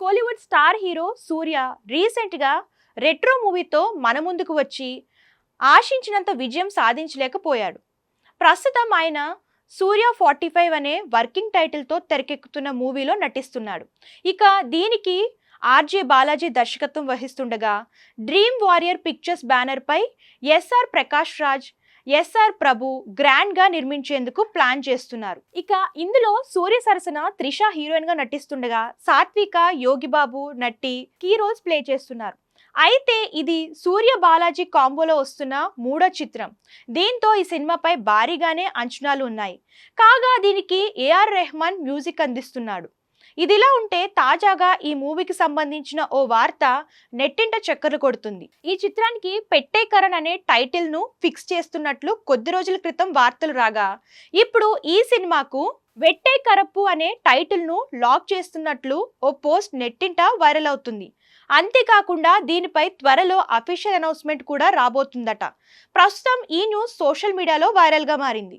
Kollywood star hero సూర్య రీసెంట్గా retro మూవీతో మన ముందుకు వచ్చి ఆశించినంత విజయం సాధించలేకపోయాడు. ప్రస్తుతం ఆయన సూర్య 45 అనే వర్కింగ్ టైటిల్తో తెరకెక్కుతున్న మూవీలో నటిస్తున్నాడు. ఇక దీనికి ఆర్జే బాలాజీ దర్శకత్వం వహిస్తుండగా డ్రీమ్ వారియర్ పిక్చర్స్ బ్యానర్పై ఎస్ఆర్ ప్రకాష్ రాజ్, ఎస్ఆర్ ప్రభు గ్రాండ్గా నిర్మించేందుకు ప్లాన్ చేస్తున్నారు. ఇక ఇందులో సూర్య సరసన త్రిష హీరోయిన్గా నటిస్తుండగా సాత్విక, యోగిబాబు నటి కీ రోల్స్ ప్లే చేస్తున్నారు. అయితే ఇది సూర్య బాలాజీ కాంబోలో వస్తున్న మూడో చిత్రం. దీంతో ఈ సినిమాపై భారీగానే అంచనాలు ఉన్నాయి. కాగా దీనికి ఏఆర్ రెహమాన్ మ్యూజిక్ అందిస్తున్నాడు. ఇదిలా ఉంటే తాజాగా ఈ మూవీకి సంబంధించిన ఓ వార్త నెట్టింట చక్కర్లు కొడుతుంది. ఈ చిత్రానికి పెట్టేకరణ్ అనే టైటిల్ ను ఫిక్స్ చేస్తున్నట్లు కొద్ది రోజుల క్రితం వార్తలు రాగా, ఇప్పుడు ఈ సినిమాకు వెట్టే కరప్పు అనే టైటిల్ ను లాక్ చేస్తున్నట్లు ఓ పోస్ట్ నెట్టింట వైరల్ అవుతుంది. అంతేకాకుండా దీనిపై త్వరలో అఫీషియల్ అనౌన్స్మెంట్ కూడా రాబోతుందట. ప్రస్తుతం ఈ న్యూస్ సోషల్ మీడియాలో వైరల్ గా మారింది.